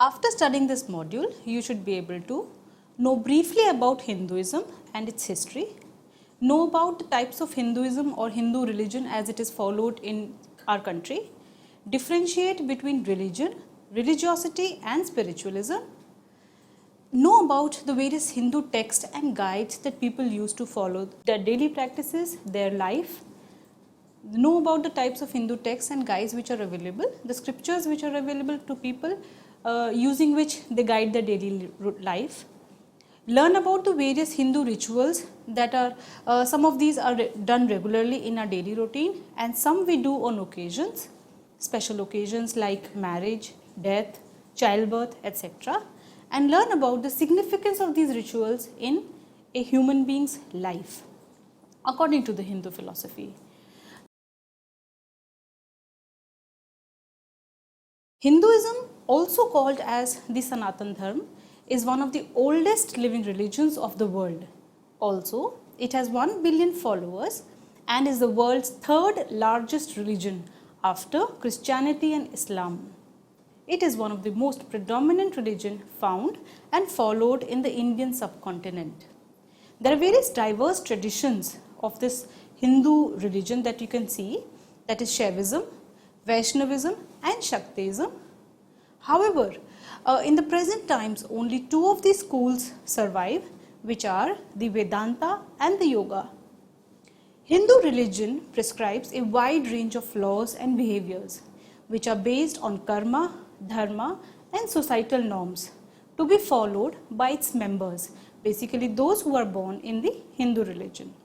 After studying this module, you should be able to know briefly about Hinduism and its history, know about the types of Hinduism or Hindu religion as it is followed in our country, differentiate between religion, religiosity and spiritualism, know about the various Hindu texts and guides that people use to follow their daily practices, their life, know about the types of Hindu texts and guides which are available, the scriptures which are available to people using which they guide their daily life. Learn about the various Hindu rituals that are, some of these are done regularly in our daily routine and some we do on occasions, special occasions like marriage, death, childbirth, etc. And learn about the significance of these rituals in a human being's life according to the Hindu philosophy. Hinduism, also called as the Sanatan Dharma, is one of the oldest living religions of the world. Also, it has 1 billion followers and is the world's third largest religion after Christianity and Islam. It is one of the most predominant religion found and followed in the Indian subcontinent. There are various diverse traditions of this Hindu religion that you can see, that is Shaivism, Vaishnavism and Shaktism. However, in the present times only 2 of these schools survive, which are the Vedanta and the Yoga. Hindu religion prescribes a wide range of laws and behaviors which are based on karma, dharma and societal norms to be followed by its members, basically those who are born in the Hindu religion.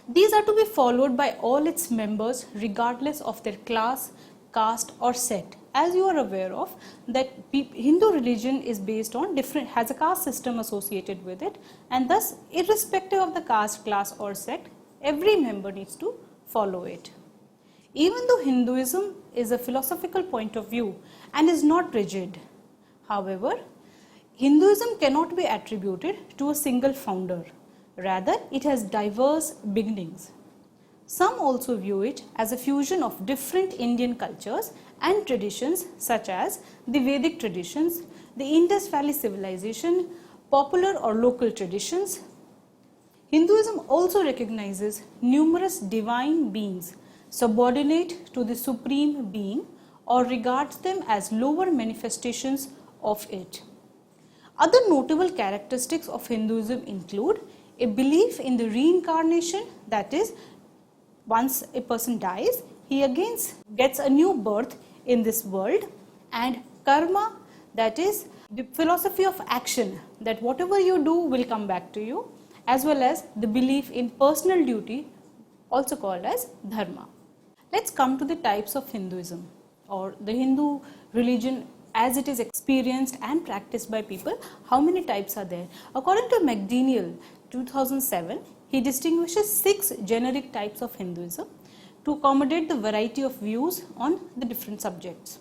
These are to be followed by all its members regardless of their class, caste or sect. As you are aware of that Hindu religion is based on has a caste system associated with it, and thus irrespective of the caste, class or sect, every member needs to follow it. Even though Hinduism is a philosophical point of view and is not rigid, however, Hinduism cannot be attributed to a single founder. Rather, it has diverse beginnings. Some also view it as a fusion of different Indian cultures and traditions such as the Vedic traditions, the Indus Valley civilization, popular or local traditions. Hinduism also recognizes numerous divine beings subordinate to the supreme being or regards them as lower manifestations of it. Other notable characteristics of Hinduism include a belief in the reincarnation, that is, once a person dies, he again gets a new birth in this world, and karma, that is the philosophy of action, that whatever you do will come back to you, as well as the belief in personal duty, also called as dharma. Let's come to the types of Hinduism or the Hindu religion as it is experienced and practiced by people. How many types are there? According to McDaniel 2007, he distinguishes 6 generic types of Hinduism to accommodate the variety of views on the different subjects.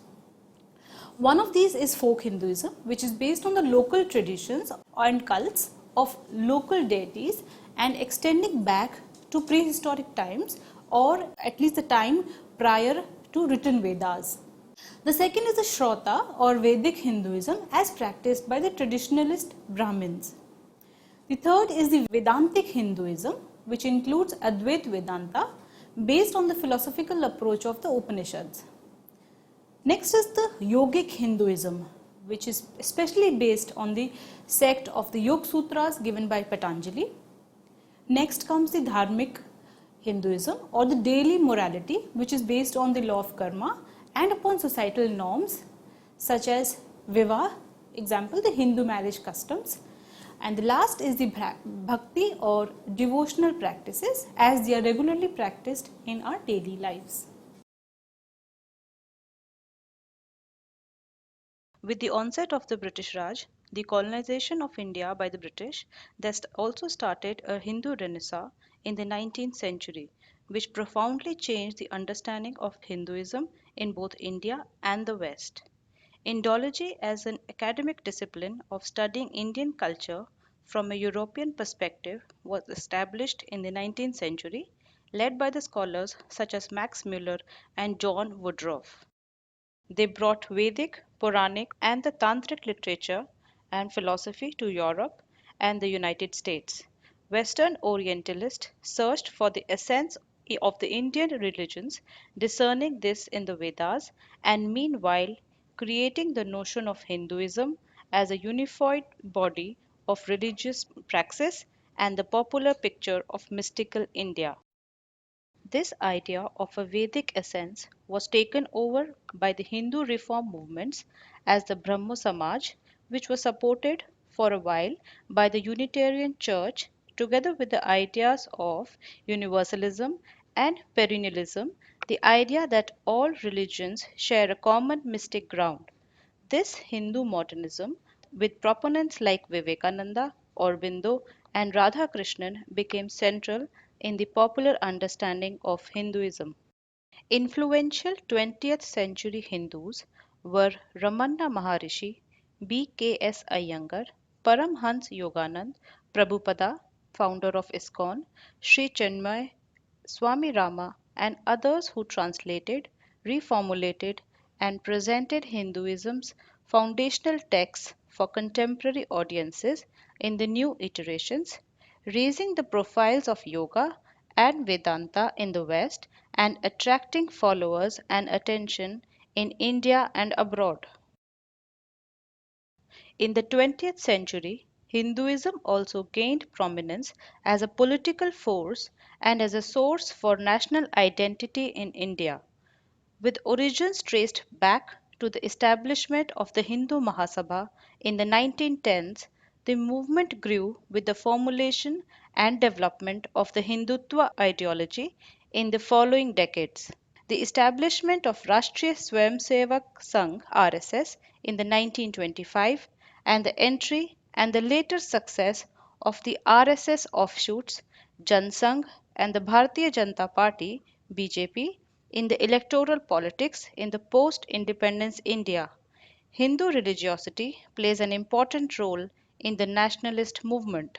One of these is folk Hinduism, which is based on the local traditions and cults of local deities and extending back to prehistoric times, or at least the time prior to written Vedas. The second is the Shrauta or Vedic Hinduism as practiced by the traditionalist Brahmins. The third is the Vedantic Hinduism, which includes Advaita Vedanta based on the philosophical approach of the Upanishads. Next is the Yogic Hinduism, which is especially based on the sect of the Yoga Sutras given by Patanjali. Next comes the Dharmic Hinduism or the daily morality, which is based on the law of karma and upon societal norms such as Vivah, example the Hindu marriage customs. And the last is the Bhakti or devotional practices as they are regularly practiced in our daily lives. With the onset of the British Raj, the colonization of India by the British, there also started a Hindu renaissance in the 19th century, which profoundly changed the understanding of Hinduism in both India and the West. Indology as an academic discipline of studying Indian culture from a European perspective was established in the 19th century, led by the scholars such as Max Muller and John Woodruff. They brought Vedic, Puranic, and the Tantric literature and philosophy to Europe and the United States. Western Orientalists searched for the essence of the Indian religions, discerning this in the Vedas, and meanwhile creating the notion of Hinduism as a unified body of religious praxis and the popular picture of mystical India. This idea of a Vedic essence was taken over by the Hindu reform movements as the Brahmo Samaj, which was supported for a while by the Unitarian Church, together with the ideas of universalism and perennialism, the idea that all religions share a common mystic ground. This Hindu modernism, with proponents like Vivekananda, Aurobindo, and Radhakrishnan, became central in the popular understanding of Hinduism. Influential 20th century Hindus were Ramana Maharishi, B.K.S. Iyengar, Paramhans Yoganand, Prabhupada, founder of ISKCON, Sri Chinmay, Swami Rama, and others who translated, reformulated, and presented Hinduism's foundational texts for contemporary audiences in the new iterations, raising the profiles of yoga and Vedanta in the West and attracting followers and attention in India and abroad. In the 20th century, Hinduism also gained prominence as a political force and as a source for national identity in India. With origins traced back to the establishment of the Hindu Mahasabha in the 1910s, the movement grew with the formulation and development of the Hindutva ideology in the following decades. The establishment of Rashtriya Swayamsevak Sangh (RSS) in the 1925 and the entry and the later success of the RSS offshoots Jan Sangh and the Bharatiya Janata Party (BJP) in the electoral politics in the post-independence India. Hindu religiosity plays an important role in the nationalist movement.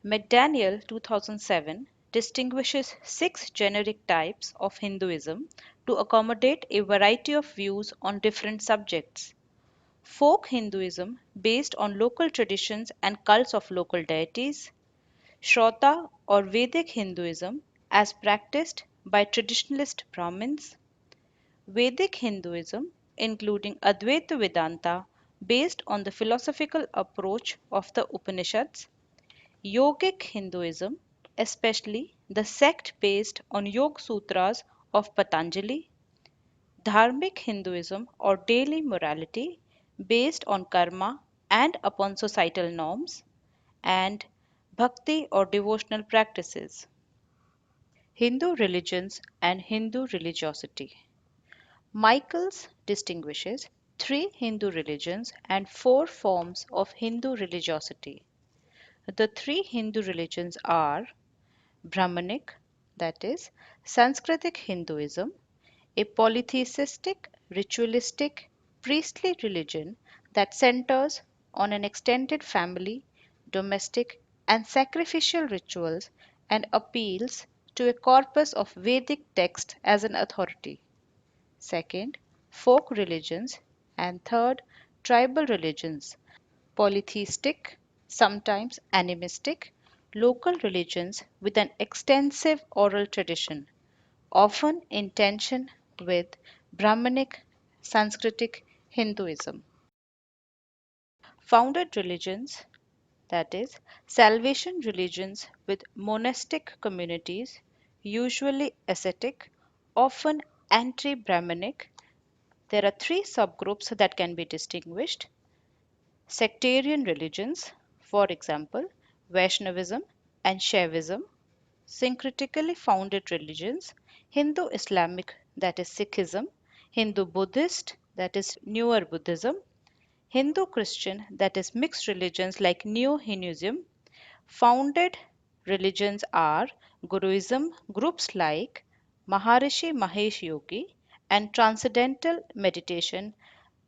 McDaniel 2007 distinguishes six generic types of Hinduism to accommodate a variety of views on different subjects. Folk Hinduism, based on local traditions and cults of local deities. Shrota or Vedic Hinduism, as practiced by traditionalist Brahmins. Vedic Hinduism, including Advaita Vedanta, based on the philosophical approach of the Upanishads. Yogic Hinduism, especially the sect based on Yoga Sutras of Patanjali. Dharmic Hinduism or daily morality based on karma and upon societal norms. And bhakti or devotional practices. Hindu religions and Hindu religiosity. Michaels distinguishes three Hindu religions and four forms of Hindu religiosity. The three Hindu religions are Brahmanic, that is, Sanskritic Hinduism, a polytheistic, ritualistic, priestly religion that centers on an extended family, domestic, and sacrificial rituals and appeals to a corpus of Vedic text as an authority. Second, folk religions, and third, tribal religions, polytheistic, sometimes animistic, local religions with an extensive oral tradition, often in tension with Brahmanic Sanskritic Hinduism. Founded religions, that is, salvation religions with monastic communities, usually ascetic, often anti Brahmanic. There are three subgroups that can be distinguished: sectarian religions, for example, Vaishnavism and Shaivism, syncretically founded religions, Hindu Islamic, that is Sikhism, Hindu Buddhist, that is Newer Buddhism, Hindu Christian, that is mixed religions like Neo Hinduism. Founded religions are Guruism, groups like Maharishi Mahesh Yogi, and Transcendental Meditation,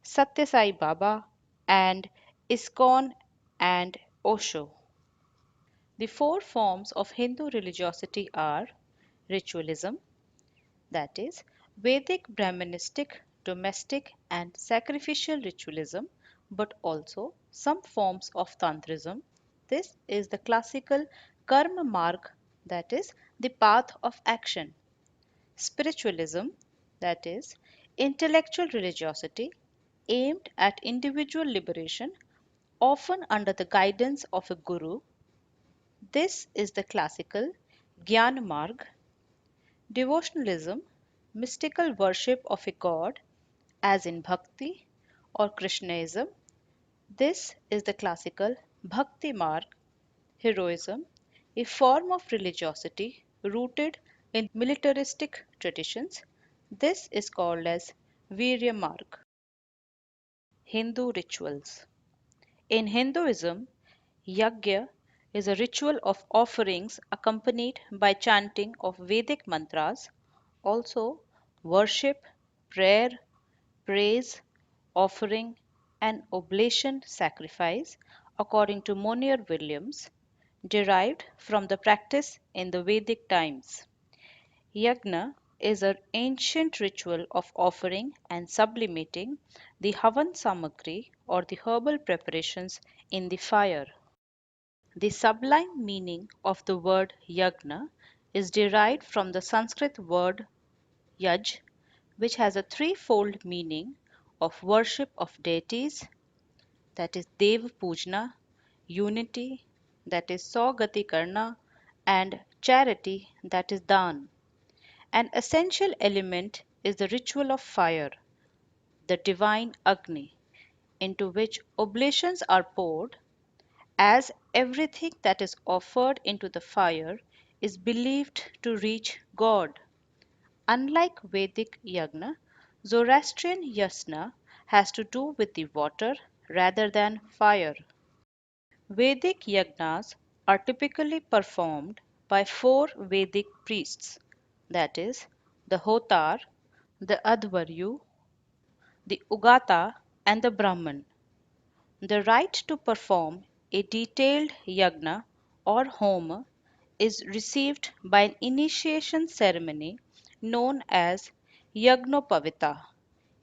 Satya Sai Baba, and ISKCON and Osho. The four forms of Hindu religiosity are ritualism, that is, Vedic Brahmanistic domestic and sacrificial ritualism, but also some forms of tantrism. This is the classical karma marg, that is, the path of action. Spiritualism, that is, intellectual religiosity aimed at individual liberation, often under the guidance of a guru. This is the classical Gyan Marg. Devotionalism, mystical worship of a god, as in Bhakti or Krishnaism. This is the classical Bhakti Marg. Heroism, a form of religiosity rooted in militaristic traditions. This is called as Virya Marg. Hindu rituals. In Hinduism, yajna is a ritual of offerings accompanied by chanting of Vedic mantras, also worship, prayer, praise, offering, and oblation sacrifice, according to Monier Williams, derived from the practice in the Vedic times. Yagna is an ancient ritual of offering and sublimating the Havan Samagri or the herbal preparations in the fire. The sublime meaning of the word yagna is derived from the Sanskrit word yaj, which has a threefold meaning of worship of deities, that is Dev Pujna, unity, that is Saugati Karna, and charity, that is Dan. An essential element is the ritual of fire, the divine Agni, into which oblations are poured, as everything that is offered into the fire is believed to reach God. Unlike Vedic yagna, Zoroastrian yasna has to do with the water rather than fire. Vedic yagnas are typically performed by four Vedic priests, that is, the Hotar, the Advaryu, the Ugata, and the Brahman. The right to perform a detailed yagna or homa is received by an initiation ceremony known as Yagnopavita.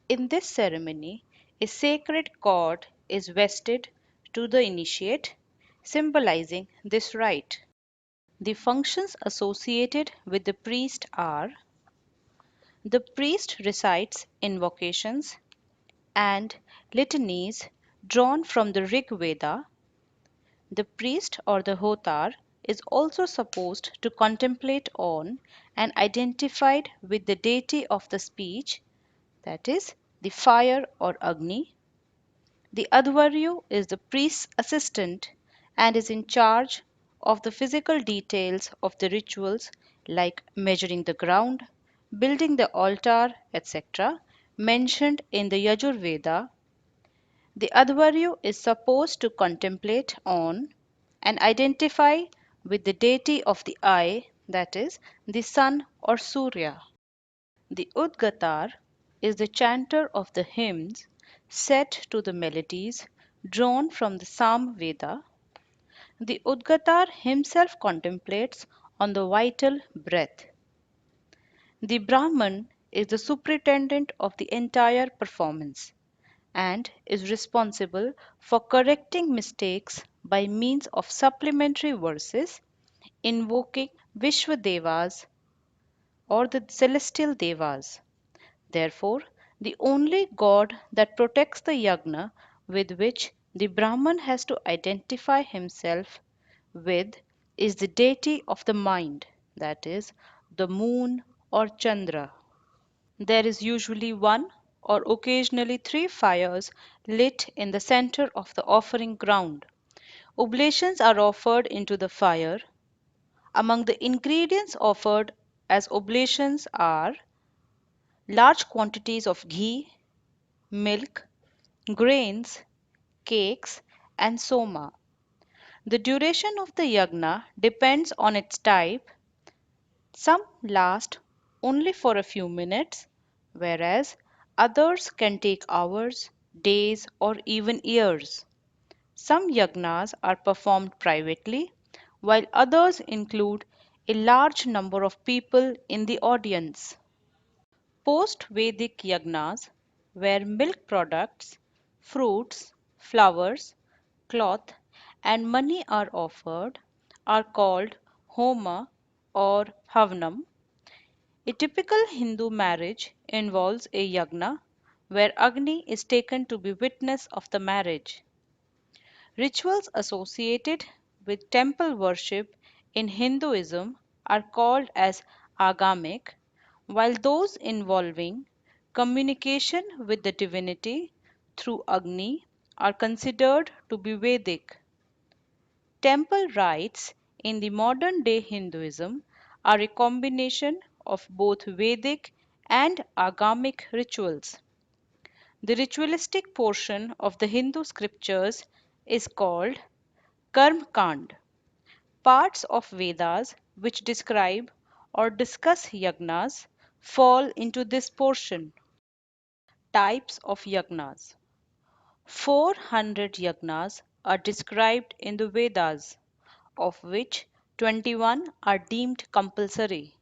In this ceremony, a sacred cord is vested to the initiate, symbolizing this rite. The functions associated with the priest are: the priest recites invocations and litanies drawn from the Rig Veda. The priest or the hotar is also supposed to contemplate on and identify with the deity of the speech, that is, the fire or Agni. The Advaryu is the priest's assistant and is in charge of the physical details of the rituals like measuring the ground, building the altar, etc., mentioned in the Yajur Veda. The Advaryu is supposed to contemplate on and identify with the deity of the eye, that is, the sun or Surya. The Udgatar is the chanter of the hymns set to the melodies drawn from the Sam Veda. The Udgatar himself contemplates on the vital breath. The Brahman is the superintendent of the entire performance and is responsible for correcting mistakes by means of supplementary verses invoking Vishwadevas or the celestial devas. Therefore, the only god that protects the yagna with which the Brahman has to identify himself with is the deity of the mind, that is, the moon or Chandra. There is usually one or occasionally three fires lit in the center of the offering ground. Oblations are offered into the fire. Among the ingredients offered as oblations are large quantities of ghee, milk, grains, cakes, and soma. The duration of the yagna depends on its type. Some last only for a few minutes, whereas others can take hours, days, or even years. Some yagnas are performed privately, while others include a large number of people in the audience. Post Vedic yagnas where milk products, fruits, flowers, cloth, and money are offered, are called Homa or Havanam. A typical Hindu marriage involves a yagna, where Agni is taken to be witness of the marriage. Rituals associated with temple worship in Hinduism are called as agamic, while those involving communication with the divinity through Agni are considered to be Vedic. Temple rites in the modern day Hinduism are a combination of both Vedic and agamic rituals. The ritualistic portion of the Hindu scriptures is called Karm Kand. Parts of Vedas which describe or discuss yagnas fall into this portion. Types of yagnas: 400 yagnas are described in the Vedas, of which 21 are deemed compulsory.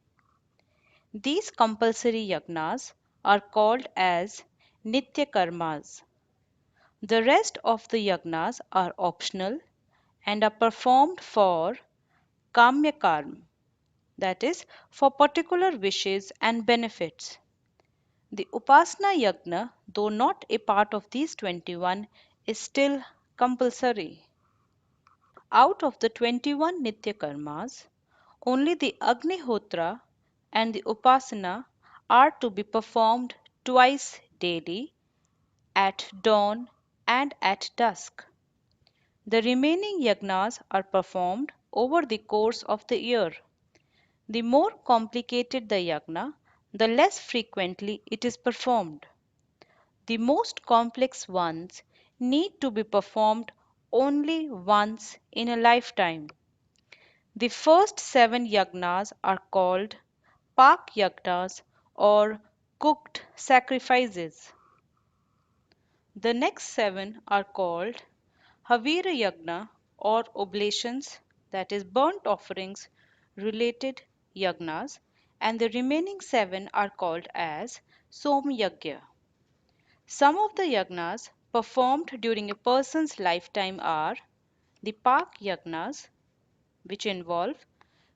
These compulsory yagnas are called as Nitya Karmas. The rest of the yagnas are optional and are performed for Kamya Karma, that is, for particular wishes and benefits. The Upasana Yagna, though not a part of these 21, is still compulsory. Out of the 21 Nitya Karmas, only the Agnihotra and the Upasana are to be performed twice daily, at dawn and at dusk. The remaining yagnas are performed over the course of the year. The more complicated the yagna, the less frequently it is performed. The most complex ones need to be performed only once in a lifetime. The first 7 yagnas are called Pak yagnas or cooked sacrifices. The next 7 are called Havira yagna or oblations, that is, burnt offerings related yagnas, and the remaining 7 are called as Som yagya. Some of the yagnas performed during a person's lifetime are the Pak yagnas, which involve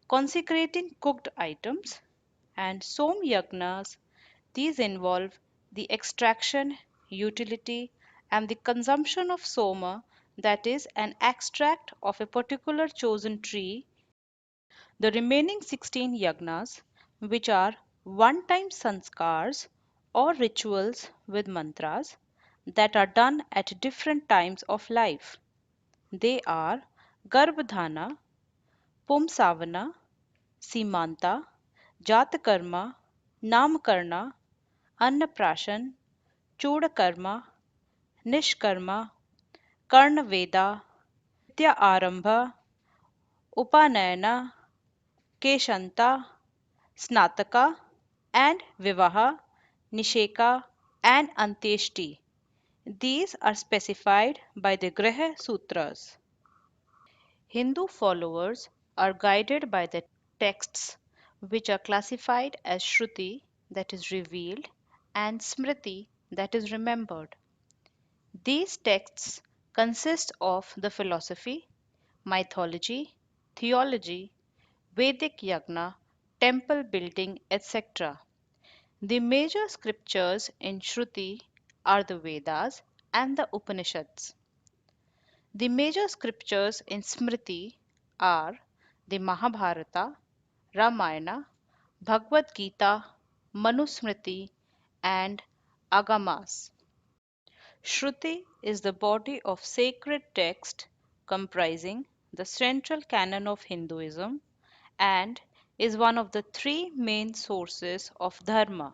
consecrating cooked items, and Som yagnas. These involve the extraction, utility, and the consumption of soma, that is, an extract of a particular chosen tree. The remaining 16 yagnas, which are one time sanskars or rituals with mantras that are done at different times of life. They are Garbhadhana, Pumsavana, Simanta, Jatakarma, Namakarna, Annaprashan, Chudakarma, Nishkarma, Karnaveda, Vidya Arambha, Upanayana, Keshanta, Snataka, and Vivaha, Nisheka, and Anteshti. These are specified by the Griha Sutras. Hindu followers are guided by the texts which are classified as Shruti, that is revealed, and Smriti, that is remembered. These texts consist of the philosophy, mythology, theology, Vedic yagna, temple building, etc. The major scriptures in Shruti are the Vedas and the Upanishads. The major scriptures in Smriti are the Mahabharata, Ramayana, Bhagavad Gita, Manusmriti, and Agamas. Shruti is the body of sacred text comprising the central canon of Hinduism and is one of the 3 main sources of Dharma.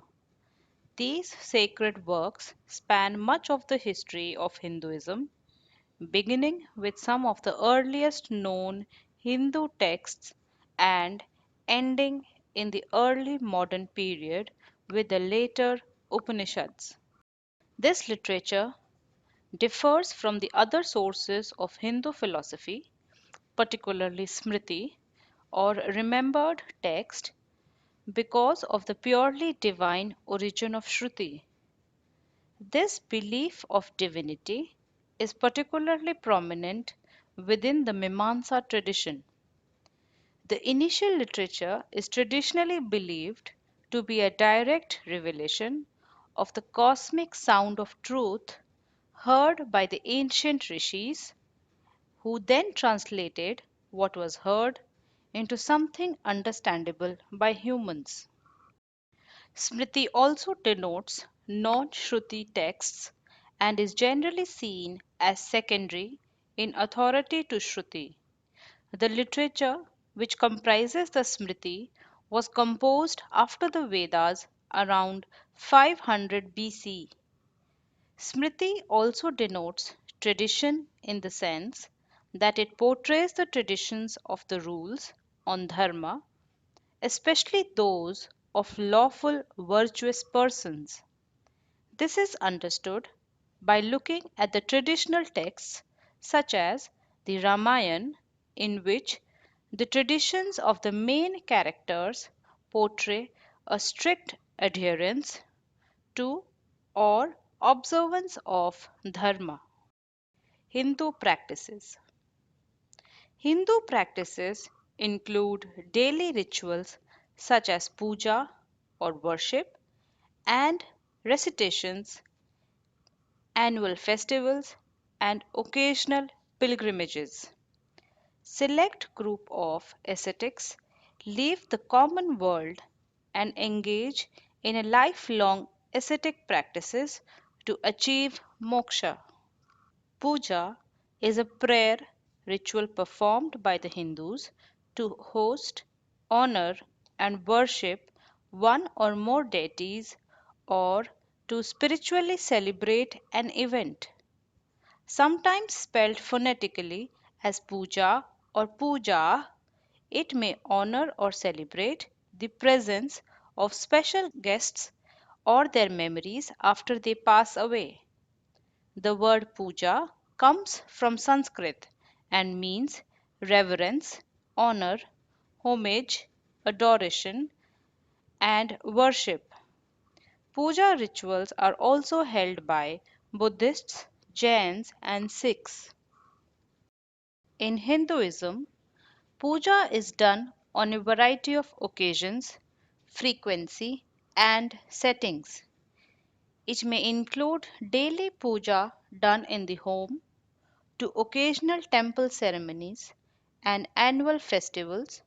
These sacred works span much of the history of Hinduism, beginning with some of the earliest known Hindu texts and ending in the early modern period with the later Upanishads. This literature differs from the other sources of Hindu philosophy, particularly Smriti or remembered text, because of the purely divine origin of Shruti. This belief of divinity is particularly prominent within the Mimamsa tradition. The initial literature is traditionally believed to be a direct revelation of the cosmic sound of truth heard by the ancient rishis, who then translated what was heard into something understandable by humans. Smriti also denotes non Shruti texts and is generally seen as secondary in authority to Shruti. The literature which comprises the Smriti was composed after the Vedas around 500 BC. Smriti also denotes tradition in the sense that it portrays the traditions of the rules on dharma, especially those of lawful virtuous persons. This is understood by looking at the traditional texts such as the Ramayana, in which the traditions of the main characters portray a strict adherence to or observance of dharma. Hindu practices. Hindu practices include daily rituals such as puja or worship and recitations, annual festivals, and occasional pilgrimages. Select group of ascetics leave the common world and engage in a lifelong ascetic practices to achieve moksha. Puja is a prayer ritual performed by the Hindus to host, honor, and worship one or more deities or to spiritually celebrate an event. Sometimes spelled phonetically as puja or puja, it may honor or celebrate the presence of special guests or their memories after they pass away. The word puja comes from Sanskrit and means reverence, honor, homage, adoration, and worship. Puja rituals are also held by Buddhists, Jains, and Sikhs. In Hinduism, puja is done on a variety of occasions, frequency, and settings. It may include daily puja done in the home, to occasional temple ceremonies and annual festivals,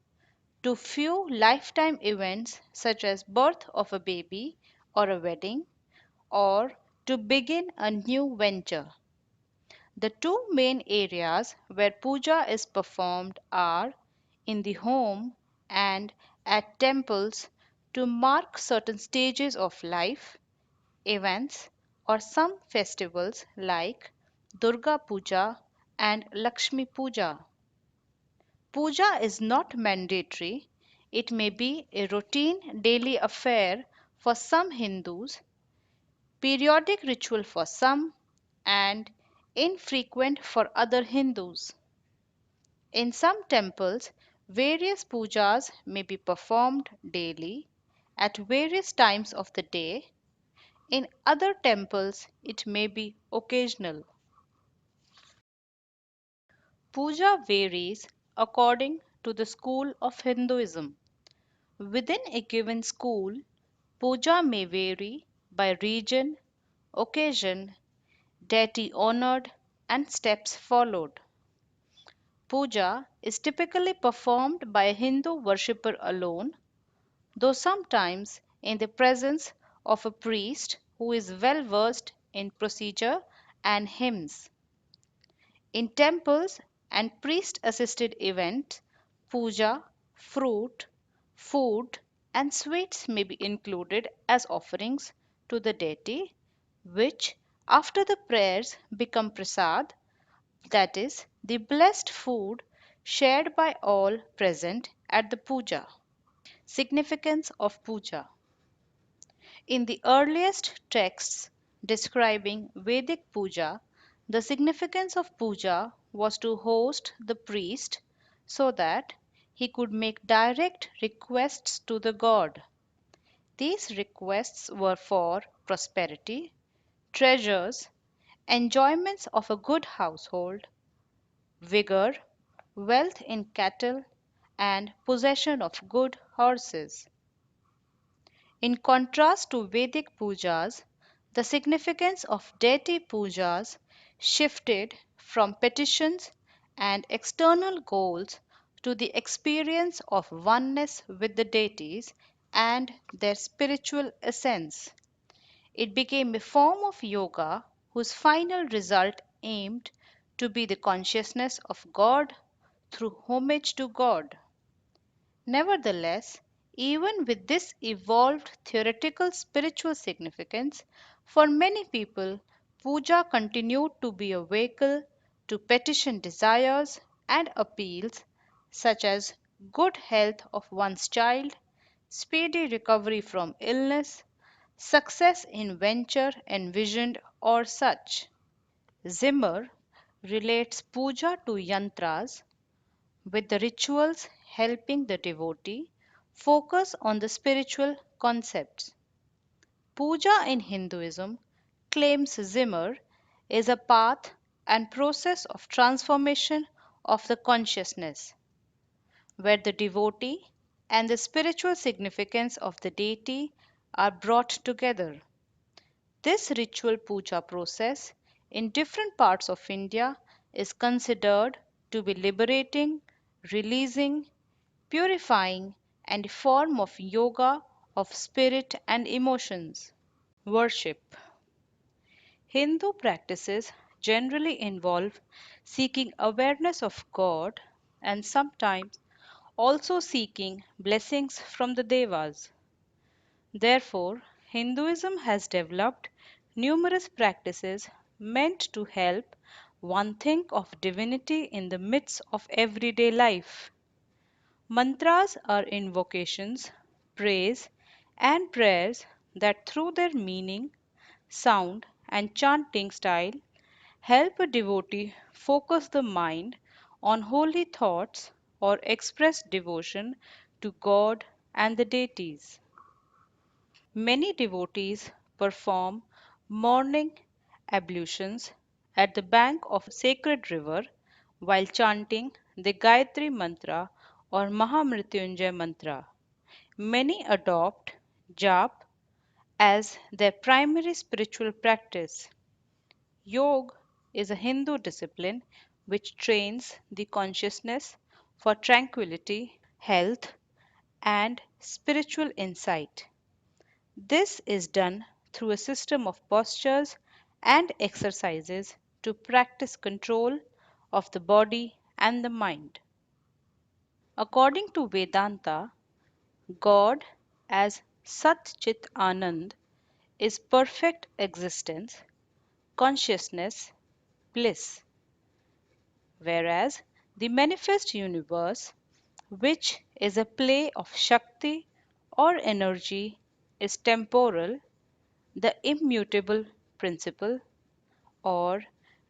to few lifetime events such as birth of a baby or a wedding, or to begin a new venture. The two main areas where puja is performed are in the home and at temples to mark certain stages of life, events, or some festivals like Durga Puja and Lakshmi Puja. Puja is not mandatory, it may be a routine daily affair for some Hindus, periodic ritual for some, and infrequent for other Hindus. In some temples, various pujas may be performed daily at various times of the day. In other temples, it may be occasional. Puja varies according to the school of Hinduism. Within a given school, puja may vary by region, occasion, deity honored, and steps followed. Puja is typically performed by a Hindu worshipper alone, though sometimes in the presence of a priest who is well versed in procedure and hymns. In temples and priest assisted events, puja, fruit, food, and sweets may be included as offerings to the deity, which, after the prayers, become prasad, that is, the blessed food shared by all present at the puja. Significance of puja. In the earliest texts describing Vedic puja, the significance of puja was to host the priest so that he could make direct requests to the god. These requests were for prosperity, treasures, enjoyments of a good household, vigor, wealth in cattle, and possession of good horses. In contrast to Vedic pujas, the significance of deity pujas shifted from petitions and external goals to the experience of oneness with the deities and their spiritual essence. It became a form of yoga whose final result aimed to be the consciousness of God through homage to God. Nevertheless, even with this evolved theoretical spiritual significance, for many people, puja continued to be a vehicle to petition desires and appeals such as good health of one's child, speedy recovery from illness, success in venture envisioned, or such. Zimmer relates puja to yantras, with the rituals helping the devotee focus on the spiritual concepts. Puja in Hinduism, claims Zimmer, is a path and process of transformation of the consciousness, where the devotee and the spiritual significance of the deity are brought together. This ritual puja process in different parts of India is considered to be liberating, releasing, purifying, and a form of yoga of spirit and emotions. Worship. Hindu practices generally involve seeking awareness of God and sometimes also seeking blessings from the devas. Therefore, Hinduism has developed numerous practices meant to help one think of divinity in the midst of everyday life. Mantras are invocations, praise, and prayers that, through their meaning, sound, and chanting style, help a devotee focus the mind on holy thoughts or express devotion to God and the deities. Many devotees perform morning ablutions at the bank of a sacred river while chanting the Gayatri Mantra or Mahamrityunjay Mantra. Many adopt jap as their primary spiritual practice. Yoga is a Hindu discipline which trains the consciousness for tranquility, health, and spiritual insight. This is done through a system of postures and exercises to practice control of the body and the mind. According to Vedanta, God as Sat Chit Anand is perfect existence, consciousness, bliss, whereas the manifest universe, which is a play of Shakti or energy, is temporal, the immutable principle, or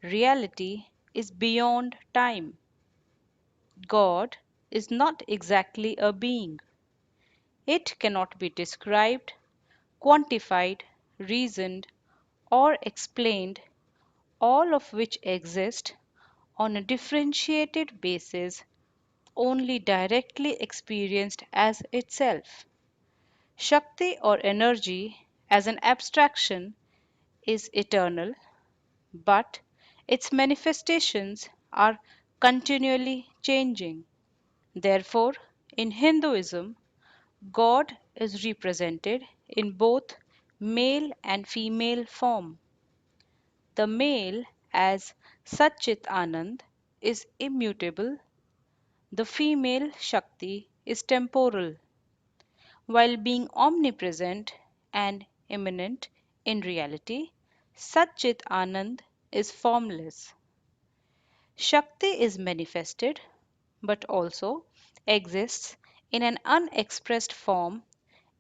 reality is beyond time. God is not exactly a being. It cannot be described, quantified, reasoned, or explained, all of which exist on a differentiated basis only directly experienced as itself. Shakti or energy as an abstraction is eternal, but its manifestations are continually changing. Therefore, in Hinduism, God is represented in both male and female form. The male, as Satchit Anand, is immutable, the female Shakti is temporal. While being omnipresent and immanent in reality, Satchit Anand is formless. Shakti is manifested but also exists in an unexpressed form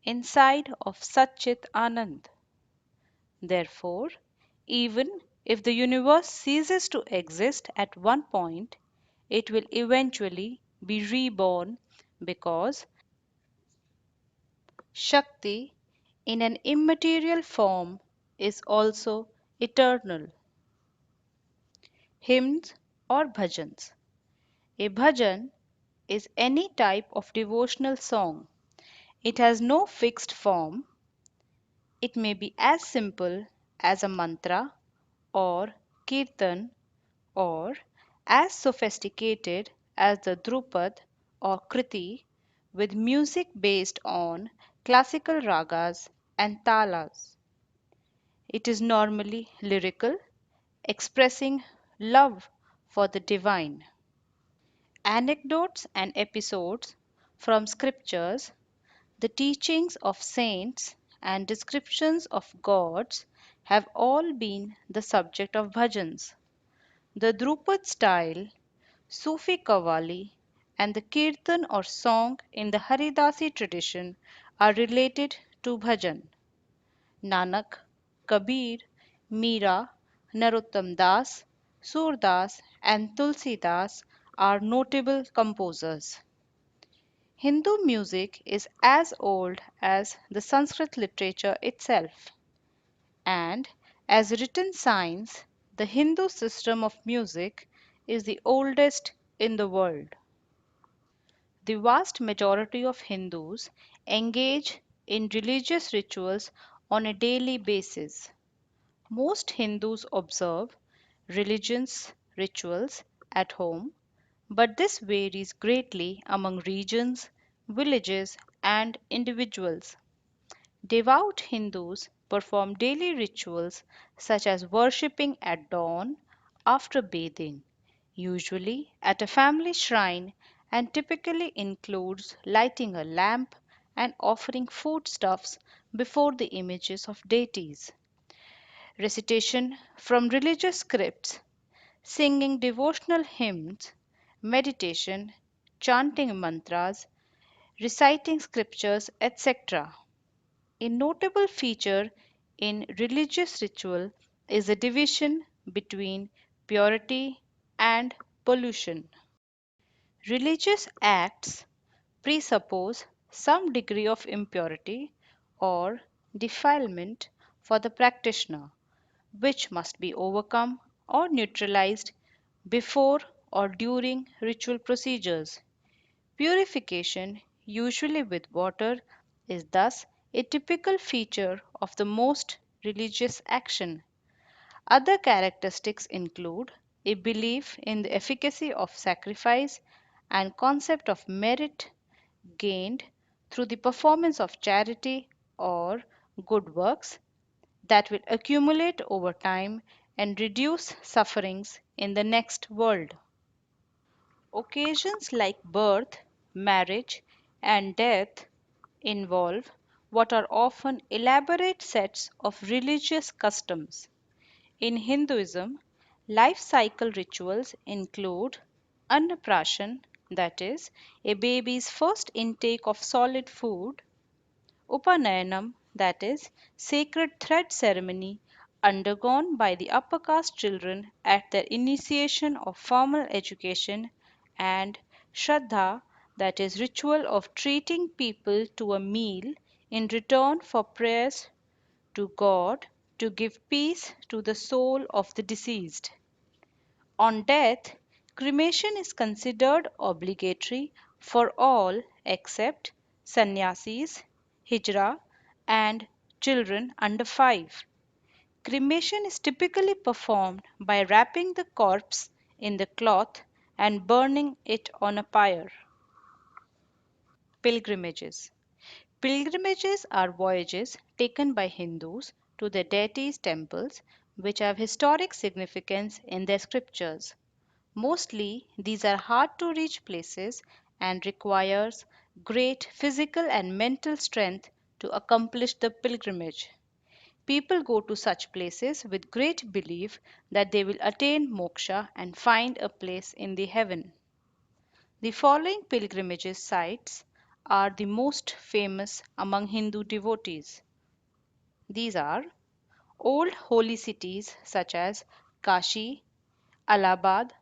inside of Satchit Anand. Therefore, even if the universe ceases to exist at one point, it will eventually be reborn because Shakti in an immaterial form is also eternal. Hymns or bhajans. A bhajan is any type of devotional song. It has no fixed form. It may be as simple as a mantra or kirtan or as sophisticated as the Drupad or Kriti with music based on classical ragas and talas. It is normally lyrical, expressing love for the divine. Anecdotes and episodes from scriptures, the teachings of saints, and descriptions of gods have all been the subject of bhajans. The Drupad style, Sufi Qawwali, and the Kirtan or song in the Haridasi tradition are related to bhajan. Nanak, Kabir, Meera, Narottam Das, Surdas, and Tulsi Das are notable composers. Hindu music is as old as the Sanskrit literature itself, and as written science, the Hindu system of music is the oldest in the world. The vast majority of Hindus engage in religious rituals on a daily basis. Most Hindus observe religious rituals at home, but this varies greatly among regions, villages, and individuals. Devout Hindus perform daily rituals such as worshipping at dawn after bathing, usually at a family shrine, and typically includes lighting a lamp and offering foodstuffs before the images of deities. Recitation from religious scripts, singing devotional hymns, meditation, chanting mantras, reciting scriptures, etc. A notable feature in religious ritual is the division between purity and pollution. Religious acts presuppose some degree of impurity or defilement for the practitioner, which must be overcome or neutralized before or during ritual procedures. Purification, usually with water, is thus a typical feature of the most religious action. Other characteristics include a belief in the efficacy of sacrifice and concept of merit gained through the performance of charity or good works that will accumulate over time and reduce sufferings in the next world. Occasions like birth, marriage, and death involve what are often elaborate sets of religious customs. In Hinduism, life cycle rituals include Annaprashan, that is, a baby's first intake of solid food, Upanayanam, that is, sacred thread ceremony undergone by the upper caste children at their initiation of formal education, and Shraddha, that is, ritual of treating people to a meal in return for prayers to God to give peace to the soul of the deceased. On death, cremation is considered obligatory for all except sannyasis, hijra, and children under 5. Cremation is typically performed by wrapping the corpse in the cloth and burning it on a pyre. Pilgrimages. Pilgrimages are voyages taken by Hindus to their deities' temples which have historic significance in their scriptures. Mostly, these are hard to reach places and requires great physical and mental strength to accomplish the pilgrimage. People go to such places with great belief that they will attain moksha and find a place in the heaven. The following pilgrimage sites are the most famous among Hindu devotees. These are old holy cities such as Kashi, Allahabad,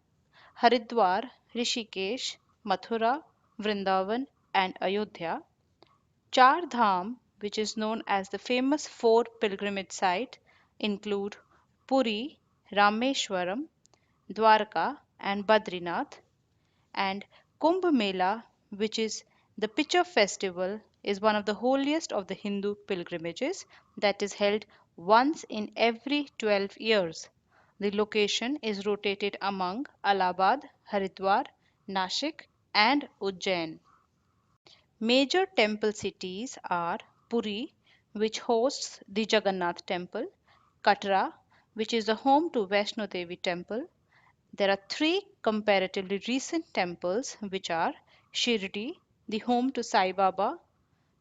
Haridwar, Rishikesh, Mathura, Vrindavan, and Ayodhya. Char Dham, which is known as the famous four pilgrimage site, include Puri, Rameshwaram, Dwarka, and Badrinath, and Kumbh Mela, which is the pitcher festival, is one of the holiest of the Hindu pilgrimages that is held once in every 12 years. The location is rotated among Allahabad, Haridwar, Nashik, and Ujjain. Major temple cities are Puri, which hosts the Jagannath temple, Katra, which is the home to Vaishno Devi temple. There are three comparatively recent temples, which are Shirdi, the home to Sai Baba,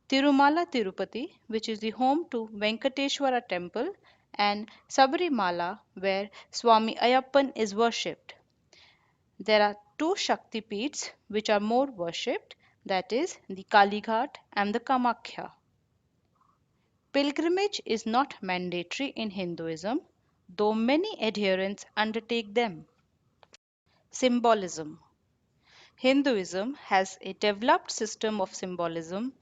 Tirumala Tirupati, which is the home to Venkateshwara temple, and Sabarimala, where Swami Ayappan is worshipped. There are two Shakti Peeths which are more worshipped, that is, the Kalighat and the Kamakhya. Pilgrimage is not mandatory in Hinduism, though many adherents undertake them. Symbolism. Hinduism has a developed system of symbolism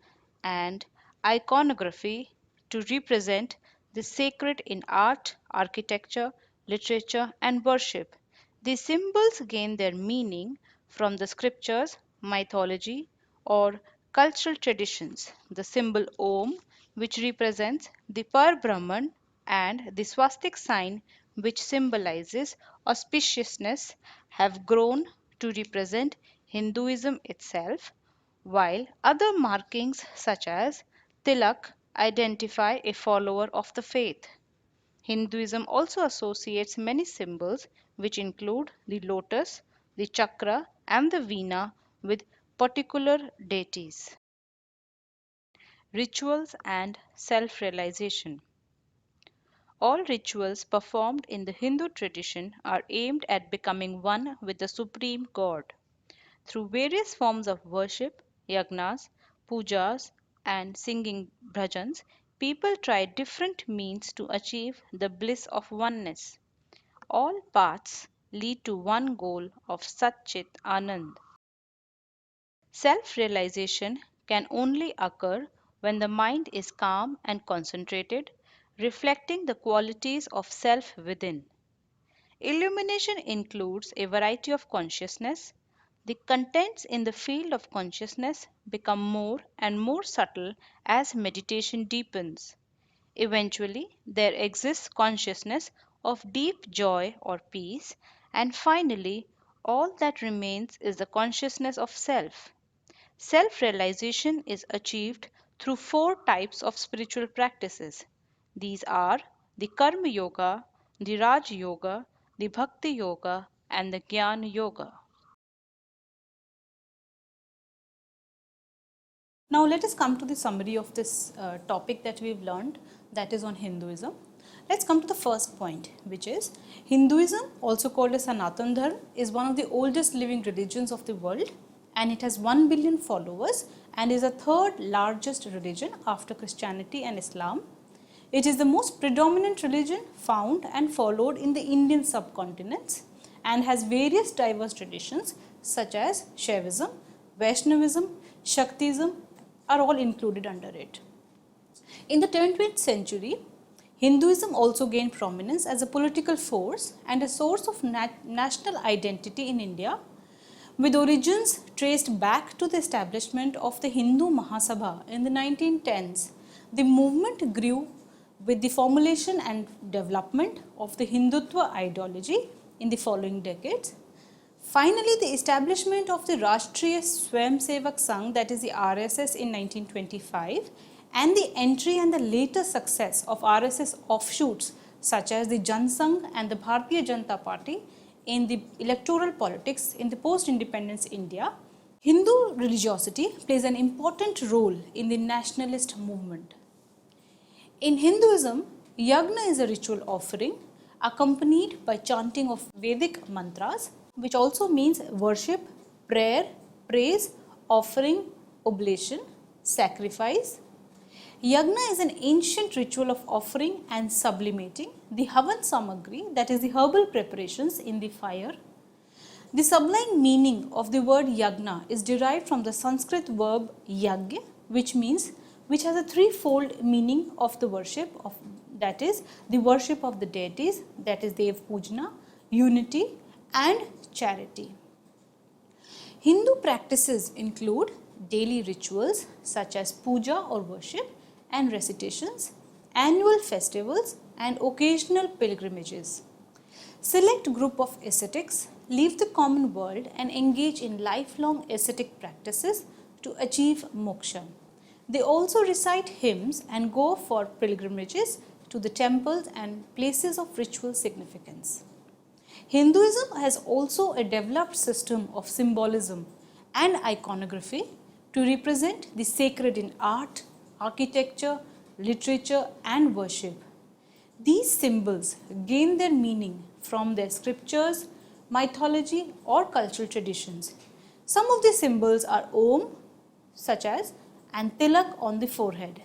and iconography to represent the sacred in art, architecture, literature, and worship. These symbols gain their meaning from the scriptures, mythology, or cultural traditions. The symbol Om, which represents the Par-Brahman, and the swastik sign, which symbolizes auspiciousness, have grown to represent Hinduism itself, while other markings such as tilak identify a follower of the faith. Hinduism also associates many symbols, which include the lotus, the chakra, and the veena, with particular deities. Rituals and self realization. All rituals performed in the Hindu tradition are aimed at becoming one with the Supreme God. Through various forms of worship, yagnas, pujas, and singing bhajans, people try different means to achieve the bliss of oneness. All paths lead to one goal of Sat Chit Anand. Self realization can only occur when the mind is calm and concentrated, reflecting the qualities of self within. Illumination includes a variety of consciousness. The contents in the field of consciousness become more and more subtle as meditation deepens. Eventually, there exists consciousness of deep joy or peace, and finally, all that remains is the consciousness of self. Self realization is achieved through four types of spiritual practices. These are the Karma Yoga, the Raj Yoga, the Bhakti Yoga, and the Jnana Yoga. Now let us come to the summary of this topic that we've learned, that is on Hinduism. Let's come to the first point, which is Hinduism, also called as Sanatan Dharma, is one of the oldest living religions of the world, and it has 1 billion followers and is the third largest religion after Christianity and Islam. It is the most predominant religion found and followed in the Indian subcontinent and has various diverse traditions such as Shaivism, Vaishnavism, Shaktism are all included under it. In the 20th century, Hinduism also gained prominence as a political force and a source of national identity in India, with origins traced back to the establishment of the Hindu Mahasabha in the 1910s. The movement grew with the formulation and development of the Hindutva ideology in the following decades. Finally, the establishment of the Rashtriya Swayamsevak Sangh, that is the RSS, in 1925, and the entry and the later success of RSS offshoots such as the Jan Sangh and the Bharatiya Janata Party in the electoral politics in the post-independence India. Hindu religiosity plays an important role in the nationalist movement. In Hinduism, yagna is a ritual offering accompanied by chanting of Vedic mantras, which also means worship, prayer, praise, offering, oblation, sacrifice. Yagna is an ancient ritual of offering and sublimating the Havan Samagri, that is the herbal preparations, in the fire. The sublime meaning of the word yagna is derived from the Sanskrit verb yagya, which has a threefold meaning of the worship of that is the worship of the deities, that is Dev Pujana, unity and charity. Hindu practices include daily rituals such as puja or worship and recitations, annual festivals and occasional pilgrimages. Select group of ascetics leave the common world and engage in lifelong ascetic practices to achieve moksha. They also recite hymns and go for pilgrimages to the temples and places of ritual significance. Hinduism has also a developed system of symbolism and iconography to represent the sacred in art, architecture, literature and worship. These symbols gain their meaning from their scriptures, mythology or cultural traditions. Some of the symbols are Om, such as, and Tilak on the forehead.